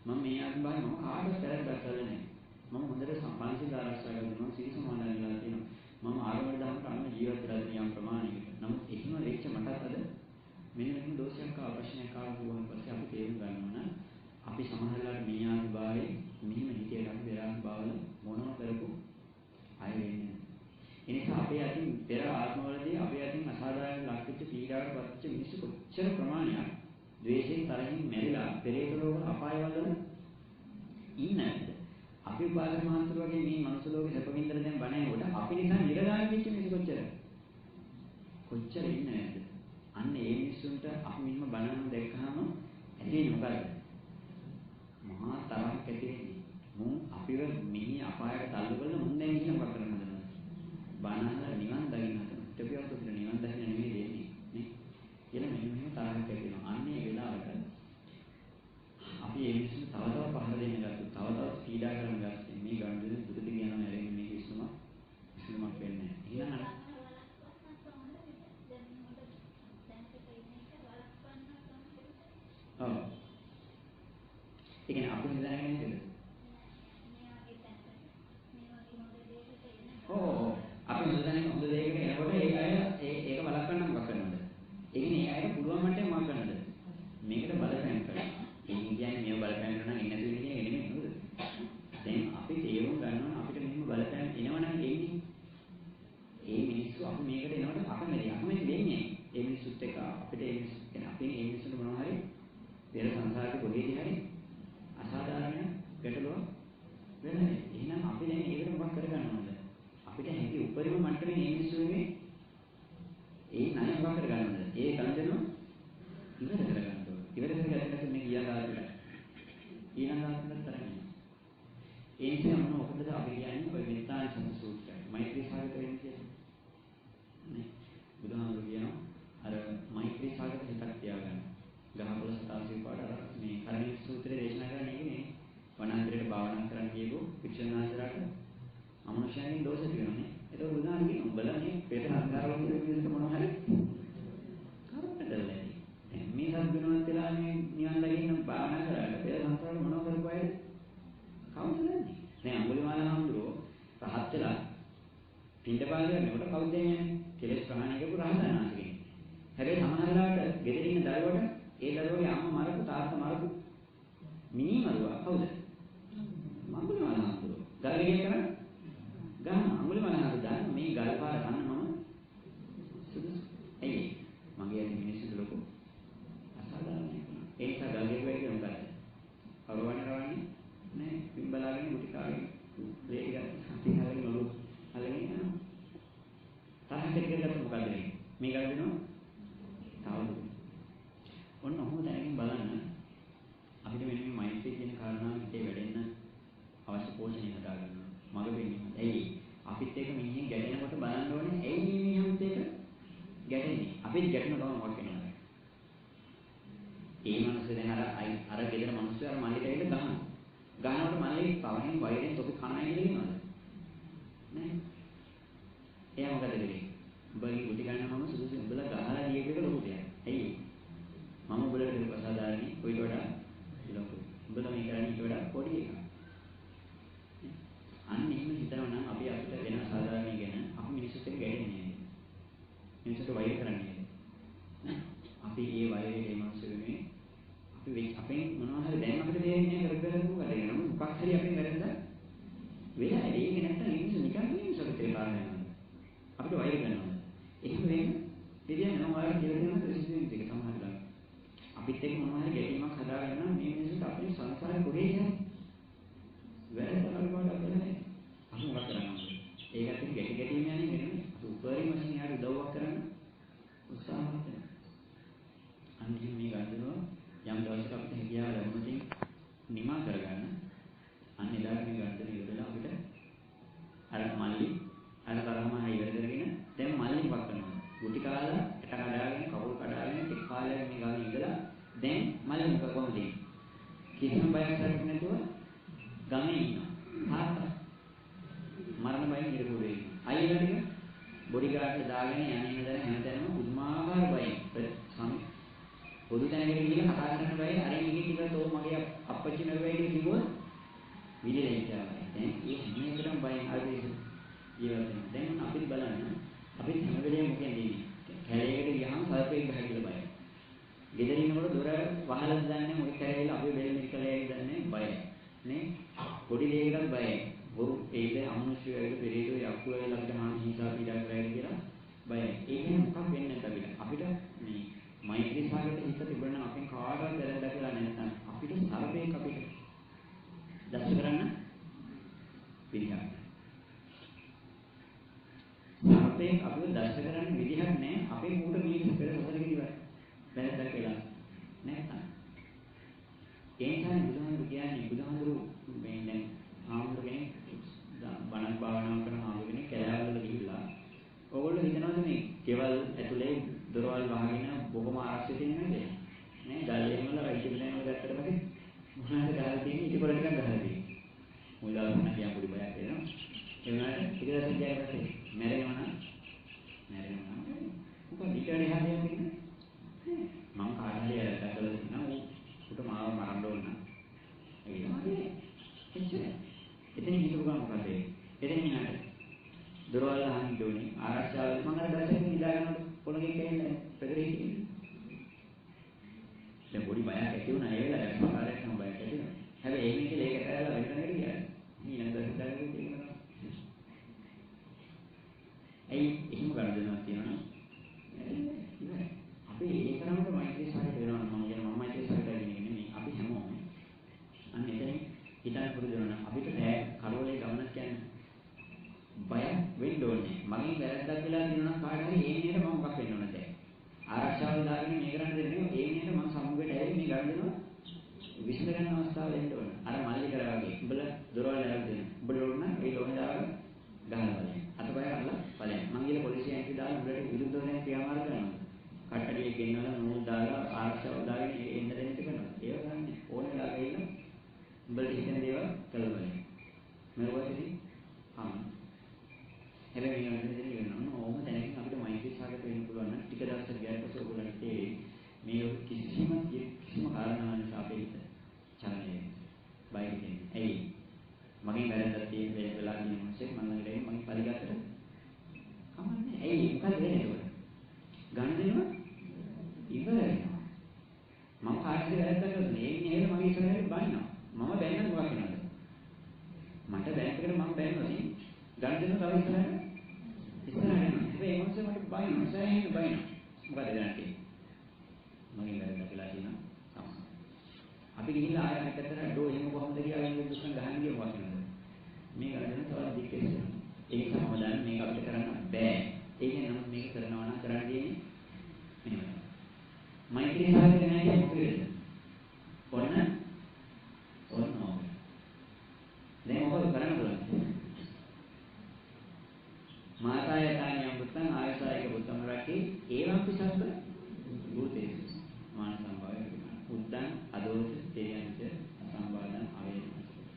මම මේ ආත්මභාවයේ මම කාටවත් වැරද්දක් කරලා නැහැ. මම හොඳට සම්මානසික ආරක්ෂා කරනවා මම සීල සමාදන් වෙලා තියෙනවා. මම ආරම්භ දාන්න අන්න ජීවත් වෙලා තියෙන ප්‍රමාණයකට. නමුත් එහෙම වෙච්ච මටත් අද මෙන්න මෙහෙම දෝෂයක් ආව ප්‍රශ්නයක් ආව ගුවන් පස්සේ අපි තේරුම් ගන්නවා නම් අපි සමහරවිට මේ ආත්මභාවයේ මෙහෙම හිතේට අපි පෙර ආත්මභාවවල මොනවා කරපු අය වෙන්නේ. ඒ නිසා අපේ අතින් පෙර ආත්මවලදී අපේ අතින් අසාධාරණ ලක්ෂිත පීඩාවට පත්වෙච්ච මිනිස්සු කොච්චර ප්‍රමාණයක් ද්වේෂයෙන් තරහින් මැරිලා පෙරේත ලෝක අපායවල ඉන්නේ. අපි උපාසක මහන්තුරු වගේ මේ මනුස්ස ලෝකේ සැපකින්දර දැන් බණේකොට අපි නිසා නිරදාන වෙච්ච මිනිස්සු කොච්චර ඉන්නේ නැද්ද? අන්න ඒ මිනිස්සුන්ට අපි මෙන්න බණන දැක්කහම ඇති මොකද? මහා තරහක් ඇති වෙන්නේ. මුන් අපිව මිනි අපායට තල්ලු කරලා මුන් දැන් ඉන්න මොකක් කරන්න හදනවද? බණහලා නිවන් දකින්න හදනවා. ඊටපියවත් උතන නිවන් දකින්න නෙමෙයි දෙන්නේ නේ. කියලා මෙන්න මෙහෙම තරහක් ඇති වෙනවා. අන්නේ වෙලාවට අපි ඒ මිනිස්සුන්ට තව තවත් පහර දෙන්න ගත්තොත් තව තවත් පීඩා කරන්න ගත්තොත් මේ ගන්නේ බුදු දිගියන නැරෙන්නේ මේක ඉස්මක් වෙන්නේ නැහැ. එහෙනම් ඔව්. ඒ කියන්නේ අපි හිතන්නේ නේද? ඔව්. අපි හිතන්නේ හොඳ දෙයකට එනකොට ඒක බලපන්න මොකක් කරනවද? ඒ කියන්නේ ඒ අයට පුළුවන් මට්ටමේ මොකක් කරනවද? මේකට බලපෑම් කරනවා. ඒ කියන්නේ මේව බලපෑම් කරනවා නම් එන්නේ නැතුව ඉන්නේ කියන එක නෙමෙයි නේද? දැන් අපි තේරුම් ගන්නවා අපිට මෙහෙම බලපෑම් එනවනම් එන්නේ. ඒ මිනිස්සු අපි මේකට එනකොට අකමැති වෙන්නේ. ඒ මිනිස්සුත් එක්ක අපිට ඒ මිනිස්සු කියන්නේ අපි ඒ මිනිස්සුන්ට මොනවා හරි පෙර සංසාරේ කොහේදී හරි අසාධාරණ ගැටලුවක් වෙන්නේ. එහෙනම් අපි දැන් ඒකට මොකක් කරගන්නවද? අපිට හැකි උපරිම මට්ටමේ මේ මිනිස්සුන්ගේ ඒ ණය මොකක් කරගන්නවද? ඒ ගනුදෙනු ඉවර කරගන්න ඕනේ. ඉවර කරගත්තට මේ ගියාදාට ඊළඟ ආත්මෙත් තරන්නේ. ඒ නිසා මොකද අපි කියන්නේ ඔය මෙත්තාන සම්සූත්‍රය. මෛත්‍රී සාගත වෙන්නේ කියන්නේ. නේ. බුදුහාමුදුරු කියනවා අර මෛත්‍රී සාගත හිතක් තියාගන්න. ගහකොළ සතාසිය පාඩ අර මේ කරණීය සූත්‍රයේ දේශනා කරන්නේ නේ. වනාන්තරයට භාවනා කරන්න කියපු වික්ෂණාචරයට අමනුෂ්‍යයන්ගේ දෝෂ තියෙනවානේ. ඒක බුදුහාමුදුරු කියනවා බලන්නේ පෙර සංකාරවල විදිහට මොනවා හරි කරපදලා මේ සම්බුණවත් වෙලා මේ නිවන් දකින්න භාවනා කරලා පෙර සංස්කාර මොනව කරපුවාද? කවුද දන්නේ? දැන් අඟුලිමාල හඳුරෝ රහත් වෙලා පින්ඩපාත යනකොට කවුද යන්නේ? කෙලෙස් ප්‍රහාණය කරපු රහතන් වහන්සේ. හැබැයි සමහර වෙලාවට ගෙදර ඉන්න දරුවට ඒ දරුවගේ අම්මා මරපු තාත්තා මරපු මිනි මරුවා කවුද? අඟුලිමාල හඳුරෝ. ගල්ගෙඩිය කරා ගන්න අඟුලිමාල හඳුරෝ දාන්න මේ ගල් පාර ගන්න මම සුදුසු. ඇයි? මගේ අනිත් මිනිස්සු ලොකු ඒ නිසා ගල්ගෙඩිය කියන්නේ මොකක්ද? කවුරුවන්නේ නෑ පින්බලාගෙන මුටි කාගෙන ලේ ටික අතින් අරගෙන නළු අල්ලගෙන යනවා. තරහට කියලා මොකද වෙන්නේ? මේ ගල්ගෙනවා තාවුද. ඔන්න ඔහොම දැනගෙන බලන්න අපිට මෙන්න මේ මෛත්‍රී කියන කාරණාව හිතේ වැඩෙන්න අවශ්‍ය පෝෂණය හදා ගන්නවා. මග වෙන්නේ. ඇයි? අපිත් එක්ක මිනිහෙන් ගැටෙනකොට බලන්න ඕනේ ඇයි මේ මිනිහත් එක්ක ගැටෙන්නේ? අපිත් ගැටෙන ගමන් මොකක් වෙනවද? ඒ මනුස්සය දැන් අර ගෙදර මනුස්සය අර මල්ලිට ඇවිල්ලා ගහනවා. ගහනකොට මල්ලි පවහින් වෛරෙන් තොපි කණයි කියලා කියනවාද? නෑ. එයා මොකද කරේ? උඹගේ ගුටි ගන්නවම සුදුසු උඹලා ගහලා ගියේක ලොකු දෙයක්. ඇයි? මම උඹලට දෙන ප්‍රසාදාරණි කොයිට වඩා ලොකු. උඹලා මේ කරන්නේ ඊට වඩා පොඩි එකක්. අන්න එහෙම හිතනවා නම් අපි අපිට වෙන අසාධාරණ ගැන අපි මිනිස්සුත් එක්ක ගැටෙන්නේ නෑ. මිනිස්සුන්ට වෛර කරන්නේ නෑ. අපි ඒ වෛරයේ මේ මනුස්සය වෙන්නේ අපේ මොනවා හරි දැන් අපිට තේරෙන්නේ කරපෙරපු වැඩ කරනවා. මොකක් හරි අපෙන් වැරද්ද වෙලා ඒක නැත්තම් මිනිස්සු නිකන් මිනිස්සුන්ට තේරෙන්නේ නැහැ. අපිට වෛර කරනවා. එහෙම වෙන්නේ දෙවියන් මොනවා හරි කියලා දෙනවා ප්‍රසිද්ධියෙන් ඒක සමහරවිට. අපිත් එක්ක මොනවා හරි ගැටීමක් හදාගන්න මේ මිනිස්සුන්ට අපේ සංසාරේ කොහේ යන්නේ? වැරද්ද කරපුවාට අපිට නැහැ. අපි මොකක් කරන්නේ? ඒකට ගැටි යන්නේ නෙමෙයි. අපි උපරිම වශයෙන් යාට උදව්වක් කරන්න උත්සාහවත් වෙනවා. අන්න මේ ගන්නවා යම් දවසක අපිට හැකියාව ලැබුණොත් නිමා කරගන්න කිසිම බයක් සැකක් නැතුව ගමේ ඉන්නවා. තාත්තා මරණ බයෙන් ඉරපුරේ ඉන්නවා. අයියලා ටික බොඩි ගාඩ් දාගෙන යන්නේ දැන් හැමතැනම පුදුමාකාර බයෙන්. පොදු තැනකට ගිහින් කතා කරන්න බෑ. අර ඉන්නේ ටික තෝ මගේ අප්පච්චි මරුවයි කියලා කිව්වොත් විදිහට ඉන්නවා. දැන් ඒ හැම එකටම බයෙන් ආවේ ජීවත් වෙනවා. දැන් අපිත් බලන්න අපිත් හැම වෙලේම මොකෙන්ද ඉන්නේ? කැලේකට ගියාම සර්පෙක් ගහගිලා බයයි. ගෙදර ඉන්නකොට දොර වහලා දාන්නේ මොකක් කරේලා අපි බෙල් මිරිකලේ දන්නේ බයයි. නේ? පොඩි දෙයකටත් බයයි. බොරු ඒද අමනුෂ්‍ය වේද පෙරේතෝ යක්කු වේලා අපිට හානි හිංසා පීඩා කරයි කියලා බයයි. ඒක මොකක් වෙන්නේ නැද්ද අපිට? මේ මෛත්‍රී සාගරයට හිත තිබුණා නම් අපෙන් කාටවත් වැරද්දක් කියලා නැත්නම් අපිට සර්පෙක් අපිට දැස් කරන්න පිළිගන්න. සර්පෙක් අපිව දැස් කරන්න විදිහක් නැහැ. අපේ මූට මේක පෙර සතරකදී වැරද්දක් කියලා නැත්නම්. ඒ නිසා බුදුහාමුදුරු කියන්නේ බුදුහාමුදුරු මේ දැන් ආමුරු කෙනෙක් බණක් භාවනා කරන ආමුරු කෙනෙක් කැලෑවල ගිහිල්ලා ඕගොල්ලෝ හිතනවාද මේ කෙවල් ඇතුලේ දොරවල් වහගෙන බොහොම ආරක්ෂිත ඉන්නේ නේද? නේ ගල්ලෙන් වල රයිට් ප්ලෑන් වල ගත්තට පස්සේ මොනවද ගහලා තියෙන්නේ? ඊට පොඩ ටිකක් ගහලා තියෙන්නේ. මුලවල් මොන කියන පොඩි බයක් එනවා. ඒ වුණාට ටික දවසක් ගියාට පස්සේ මැරෙනවා මොකද ඊටනේ හැදෙන්නේ? මම කාටද දැකලා තියෙනවා උට මාව මරන්න ඕන නම් ඒ තමයි එච්චරයි. එතනින් හිතුව ගමන් මොකද වෙන්නේ? එතනින් ඉන්නට දොරවල් අහන්න ඕනේ ආරක්ෂාව මම අර දැසෙන් නිදාගන්න පොළගේ කැන්නේ පෙරේ හිටියේ. දැන් පොඩි බයක් ඇති වුණා ඒ වෙලාවට සමහරවිට නම් බයක් ඇති වෙනවා. හැබැයි ඒ මිනිහේ ඒක ඇරලා වෙන තැනකට ගියා. ඊළඟ දවසේ දාගෙන තියෙනවා. ඇයි එහෙම ගන්න තියෙනවා? අපි ඒ තරමට මෛත්‍රී සාගරයට වෙනවා නම් මම කියන මම මෛත්‍රී සාගරයට කියන්නේ නෙමෙයි අපි හැමෝම අන්න එතනින් හිතන්න පුරුදු වෙනවා අපිට බෑ කරවලේ ගමනක් කියන්නේ බය වෙන්න ඕනේ මගෙන් වැරද්දක් වෙලා තියෙනවා නම් කාට හරි ඒ මිනිහට මම මොකක් වෙන්න ඕනද ආරක්ෂාව දාගෙන මේ කරන්න දෙන්නේ ඒ මිනිහට මම සම්මුඛයට ඇවිත් මේ ගන්න දෙනවා විශ්ල ගන්න අවස්ථාව වෙන්න ඕන අර මල්ලි කරා වගේ උඹලා දොරවල් දාලා දෙන්න උඹලා ඕන නම් ඒ ලෝනේ දාගෙන ගහනවා අතපය අල්ල බලන්න මං ගිහලා පොලිසියට දාලා උඹලට විරුද්ධව දැන් ක්‍රියාමාර්ග කරනවා කට්ටඩිය ගෙන්නලා නූල් දාලා ආරක්ෂාව දාගෙන එන්න දෙන්න තිබෙනවා. ඒක ගන්න ඕනේ ලාගේ ඉන්න උඹලට හිතෙන දේවල් කළා බලන්න. මෙවවදී හැබැයි මේ වෙනදේ කියනවා ඕම දැනකින් අපිට මෛත්‍රී සාගත වෙන්න පුළුවන් නම් ටික දවසක් ගියාට පස්සේ ඔයගොල්ලන්ට තේරෙයි මේ කිසිම කාරණාවක් නිසා අපේ හිත චලනය බය වෙන්නේ. ඇයි? මගේ වැරද්දක් තියෙන වෙලාව නියමසේ මම ළඟට මගේ පරිගතට කමන්නේ. ඇයි? මොකද වෙන්නේ ඒක? ගන්න දෙනවා ඉවරයි. මම කාටද වැරද්දක් කරන්නේ? මේ නේද මගේ ඉස්සරහට බයිනවා. මම බැන්නත් මොකක් වෙනවද? මට බැංකුවකට මම බැන්නවා නේ. ගන්න දෙනවා තව ඉස්සරහට. ඉස්සරහට යනවා. හැබැයි ඒ මොකද මට බයිනවා. සෑහෙන බයිනවා. මොකද දැනන්නේ? මගේ වැරද්දක් කියලා තියෙනවා. තමයි. අපි ගිහිල්ලා ආයෙ අනිත් පැත්තට ඩෝ එහෙම කොහොමද කියලා ඉන්නේ දුක්ඛ ගහන්න ගිය මොකක් වෙනවද? මේ ගන්න දෙනවා තව දික්කෙස් වෙනවා. ඒක තමයි මම දන්නේ මේක අපිට කරන්න බෑ. ඒකෙන් නම් මේක කරනවා නම් කරන්න දෙන්නේ මෙහෙමයි. මෛත්‍රී සාගරේ නැහැ කියන්නේ මොකද? ඔන්න දැන් මොකද කරන්න පුළුවන්? මාතායතානියම් බුත්තං ආයසායක බුත්තම රැකේ ඒවම් පිසබ්බ භූතේසු මාන සම්භාවය උද්දං අදෝස තේයන්ච අසම්බාධං අවේන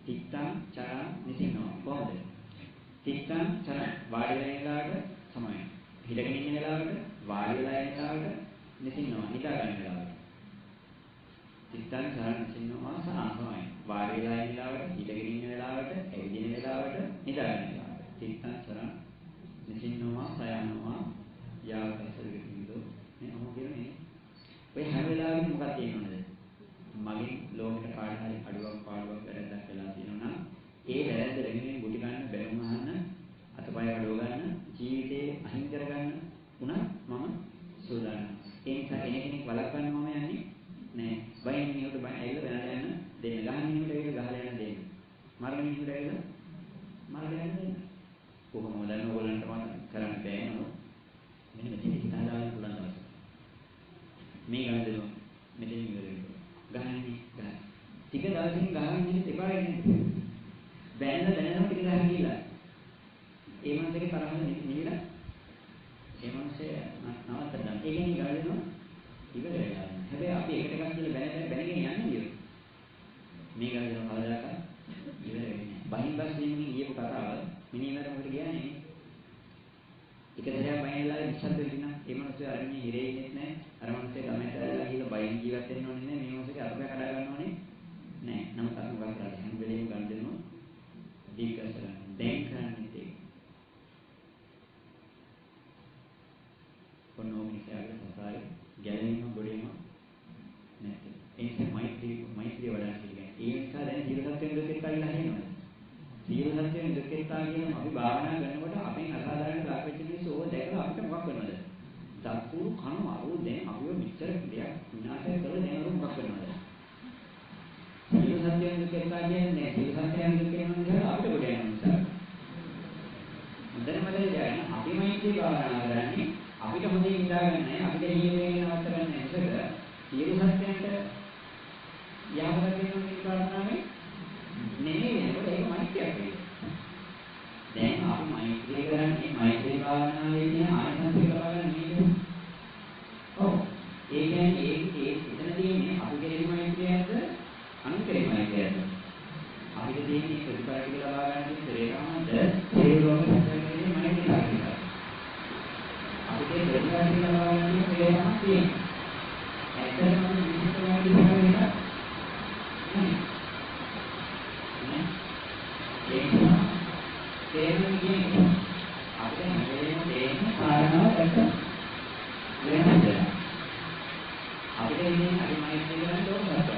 තිත්තං චරං නිසිනෝ කොහොමද? තිත්තං චරං වාඩි වෙන වෙලාවට සමය. හිටගෙන ඉන්න වෙලාවට වාඩි වෙලා ඉන්න වෙලාවට නිසින්නවා නිදා ගන්න වෙලාවට. තිත්තං චරං නිසින්නවා සාසමයි. වාඩි වෙලා ඉන්න වෙලාවට හිටගෙන ඉන්න වෙලාවට ඇවිදින වෙලාවට නිදා ගන්න වෙලාවට. තිත්තං චරං නිසින්නවා සයන්නවා යාවතසරිකින්දෝ මේ අම කියන්නේ. ඔය හැම වෙලාවෙම මොකක්ද තියෙනවද? මගේ ලෝකෙට කාට හරි අඩුවක් පාඩුවක් වැරද්දක් වෙලා තියෙනවා නම් ඒ වැරද්ද රැගෙන ගුටි ගන්න බැනුම අහන්න අතපය කඩව ගන්න ජීවිතේ අහිං කරගන්න උනා මම සූදානම්. ඒ නිසා කෙනෙක් වළක්වන්න මම යන්නේ නෑ. බයින් මිනිහට බය ඇවිල්ලා වෙනට යන්න දෙන්න. ගහන මිනිහට ඇවිල්ලා ගහලා යන්න දෙන්න. මරණ මිනිහට ඇවිල්ලා මරලා යන්න දෙන්න. කොහොමද දැන් ඕගොල්ලන්ට මම කරන්න බෑ නෝ. මෙන්න මෙතන හිතාදාන්න පුළුවන් දවස්. මේ ගන්න දෙනවා. මෙතන ඉවර වෙනවා. ගහන්නේ ගහ. ටික දවසකින් ගහන්නේ ඉන්න එපා වෙන්නේ. බෑනද දැනනවා ටික දවසක් ගිහලා. ඒ මනසගේ තරහ නිවිලා ඒ මනසේ නවත්තන්න. ඒකෙන් ගාලෙනවා ඉවර වෙලා. හැබැයි අපි එකට එකක් කියලා බැනගෙන යන්නේ නේද? මේක අද කවදාකවත් ඉවර වෙන්නේ නැහැ. බහින් බස් වීමෙන් කියපු කතාව මිනිහකට මොකද කියන්නේ? එක දරයක් බයින්ලා නිශ්ශබ්ද වෙන්න ඒ මනුස්සය අරන්නේ හිරේ ඉන්නේ නැහැ. අර මනුස්සය ගමට ඇවිල්ලා ගිහලා බයින් ජීවත් වෙන්න ඕනේ නැහැ. මේ මනුස්සයගේ අරුපය කඩා ගන්න ඕනේ නැහැ. නමුත් අපි මොකක්ද කරන්නේ? හැම වෙලේම ගන්න දෙනවා. දීකස් කරන්නේ. දැන් කරන්නේ ඒක. කොන්නෝ මිනිහාගේ සංසාරේ ගැලවීම ගොඩේම නැති. ඒ නිසා මෛත්‍රිය වඩා කියන්නේ. ඒ නිසා දැන් ජීවිත සත්‍යයෙන් දෙකක් අයිලා හේනවා. ජීවිත සත්‍යයෙන් දෙකක් කියන අපි භාවනා කරනකොට අපෙන් අසාධාරණ ලාභෙච්ච මිනිස්සු ඕක දැකලා අපිට මොකක් කරනවද? සම්පූර්ණ කනවා. ඕ දැන් අපිව මෙච්චර දෙයක් විනාශ කරලා දැන් අර මොකක් කරනවද? ජීවිත සත්‍යයෙන් දෙකක් කියන්නේ ජීවිත සත්‍යයෙන් දෙකක් කියනවා අපිට කොට යන නිසා. හොඳටම දැන් අපි මෛත්‍රී භාවනා කරන්නේ අපිට හොඳින් ඉඳාගන්නේ අපිට හිතේ නවත්ත ගන්න එකද ජීවිත සත්‍යයට යහපත කියන කාරණාවේ නෙමෙයි නේද ඒක මෛත්‍රියක් වෙන්නේ. දැන් අපි මෛත්‍රී කරන්නේ මෛත්‍රී භාවනාවේ තියෙන ආයතන ලබා ගන්න නේද? ඔව්. ඒ කියන්නේ ඒ එතනදී මේ අපි කෙරෙහි මෛත්‍රියක්ද අනුන් කෙරෙහි මෛත්‍රියක්ද? අපිට තියෙන ප්‍රතිපලක ලබා ගන්න තියෙන රේඛාවන්ද ඒ ලෝකෙ කෙරෙහි මෛත්‍රිය කරනවා. අපිට ප්‍රතිපලක ලබා ගන්න තියෙන රේඛාවක් තියෙනවා. ඇත්තටම විශේෂයෙන්ම කියන්නේ තේරුම් ගන්න අපිට හැමෝම තේරෙන කාරණාවක් දැක්ක වෙනද අපිට ඉන්නේ අපි මෛත්‍රී කරන දෝෂයක්.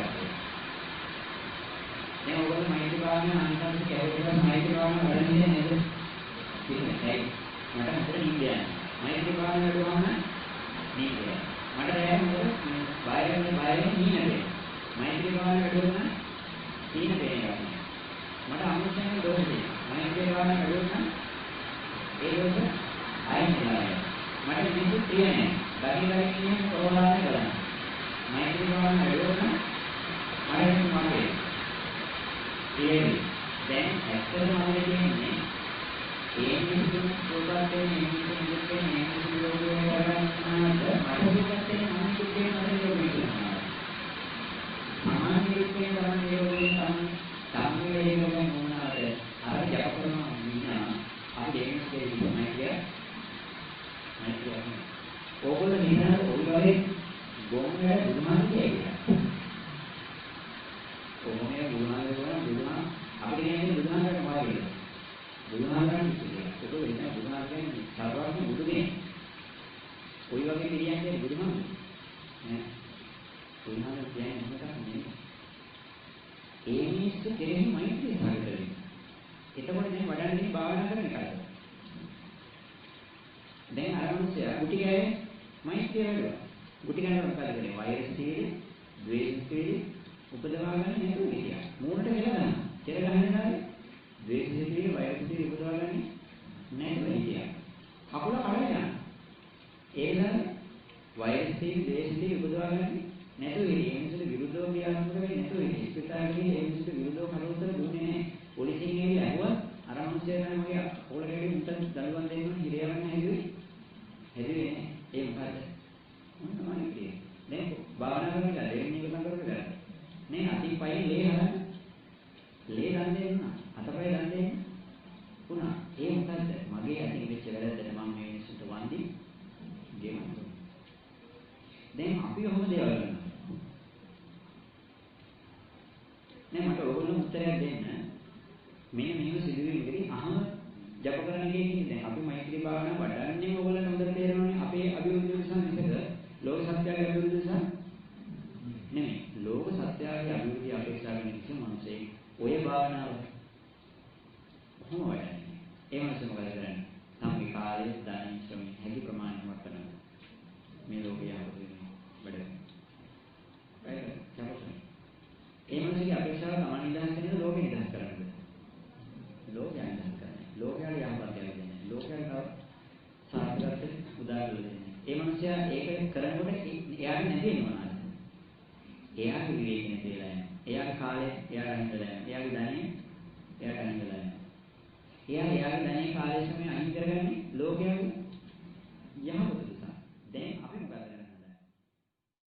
දැන් ඔයගොල්ලෝ මෛත්‍රී භාවනාව අනිවාර්යයෙන් කැවෙලා මෛත්‍රී භාවනාව වඩන්නේ නේද? ඉතින් මට හතර නිින්දයන් මෛත්‍රී භාවනාව වඩුවාම නිින්දය මට දැන් බයයෙන් නිින්දේ මෛත්‍රී භාවනාව වඩුවාම තීන වේනවා. මට අමුතුවෙන් දෝෂේ මෛත්‍රී භාවනාව වඩුවාම ඒ දෝෂ අයින් වෙනවා. මට නිදි තියෙන්නේ බැරිලා කියන්නේ කොහොමද කරන්නේ? මෛත්‍රී භාවනාව වඩුවාම අයින් මාගේ දැන් ඇත්තටම අපිට කියන්නේ ඒ මිනිස්සුන් පොඩ්ඩක් මේ මිනිස්සුන් දෙකේ මේ මිනිස්සුන් ලෝකේ කරන්නේ මට දෙකෙන් අනිත්‍යයෙන් අරගෙන යනවා. සමානිකයෙන් තමයි යෝගයෙන් සම්මේලනය වුණාද අර යකපරම විඥාන අපි දෙන්නේ තමයි කිය මෛත්‍රිය. ඕගොල්ලෝ නිහඬ ඔය වගේ ගොම්මේ බුදුහාම කියනවා. ඕමනේ බුදුහාම කියන බුදුහාම අපිට කියන්නේ බුදුහාමකට මාර්ගය. බුදුහාමරන් කියන්නේ ඒක වෙන බුදුහාම කියන්නේ සර්වඥ බුදු කෙනෙක්. ඔය වගේ පිළියන්නේ බුදුහාම නෑ. බුදුහාම කියන්නේ මොකක්ද නෙමෙයි. ඒ මිනිස්සු කෙරෙහි මෛත්‍රිය සාගතයි. එතකොට දැන් වඩන්නේ භාවනා කරන එකයි. දැන් අර මිනිස්සයා කුටි ගෑවේ මෛත්‍රිය වැඩුවා. කුටි ගන්නකොට මොකද කරන්නේ? වෛරස් තීරේ, ද්වේෂ තීරේ උපදවා ගන්න නේද කියලා. මූණට කියලා ගන්න. කියලා ගන්න නාලේ ද්වේෂ තීරේ, වෛරස් තීරේ උපදවා ගන්න නේද කියලා. කකුල කඩලා යනවා. ඒ වෙලාවේ වෛරස් තීරේ, ද්වේෂ තීරේ උපදවා ගන්න නැතුව ඉන්නේ. ඒ මිනිස්සුන්ට විරුද්ධව ක්‍රියාත්මක වෙන්නේ නැතුව ඉන්නේ. ඉස්පිතාලේ ඒ මිනිස්සුන්ට විරුද්ධව කරුණතර දුන්නේ නැහැ. පොලිසියෙන් එන්නේ ඇහුවා අර මිනිස්සයා මගේ පොළකේ උන්ට දඬුවම් දෙන්න ඕනේ හිරයවන්න හැදුවේ. හැදුවේ නෑ. ඒ මොකද? මොන තමයි කියන්නේ. දැන් භාවනා කරනවා දෙන්නේ එක නම් කරලා නේ අතින් පයින් ලේ හදන්න. ලේ දන් දෙන්නා. අතපය දන් දෙන්න. පුණා. ඒ මොකද? මගේ අතින් වෙච්ච වැරද්දට මම මේ මිනිස්සුන්ට වන්දි ගෙවන්න. දැන් අපි ඔහොම දේවල් කරනවා. නේ මට ඔයගොල්ලෝ උත්තරයක් දෙන්න. මෙන්න මෙහෙම සිදුවීමකදී අහම ජප කරන්න කියන්නේ දැන් අපි මෛත්‍රී භාවනාව වඩන්නේ ඔයගොල්ලන්ට හොඳට තේරෙනවනේ අපේ අභිවෘද්ධිය නිසා මිසක ලෝක සත්‍යයේ අභිවෘද්ධිය නිසා නෙමෙයි. ලෝක සත්‍යයේ අභිවෘද්ධිය අපේක්ෂා කරන කිසිම මිනිසෙක් ඔය භාවනාව කොහොම වඩන්නේ? ඒ මිනිස්සු මොකද කරන්නේ? තමගේ කාලය දාන ශ්‍රමයේ හැකි ප්‍රමාණයක් කරනවා. මේ ලෝකයේ ආවදිනේ වැඩ. ඒ මිනිස්සුගේ අපේක්ෂාව තමයි නිදහස් වෙන ලෝකෙ නිදහස් කරන්නේ. ලෝකයන් නිදහස් කරන්නේ. ලෝකයට යහපත් දෙන්නේ. ලෝකයට සාර්ථකත්වයට උදා කරලා දෙන්නේ. ඒ මිනිසයා ඒක කරනකොට එයාට නැති වෙනවා නේද? එයාගේ විවේක නැතිලා යනවා. එයාගේ කාලය එයාට අහිංසලා යනවා. එයාගේ ධනෙ එයාට අහිංසලා යනවා. එයාගේ ධනෙ කාලය සමය අහිංස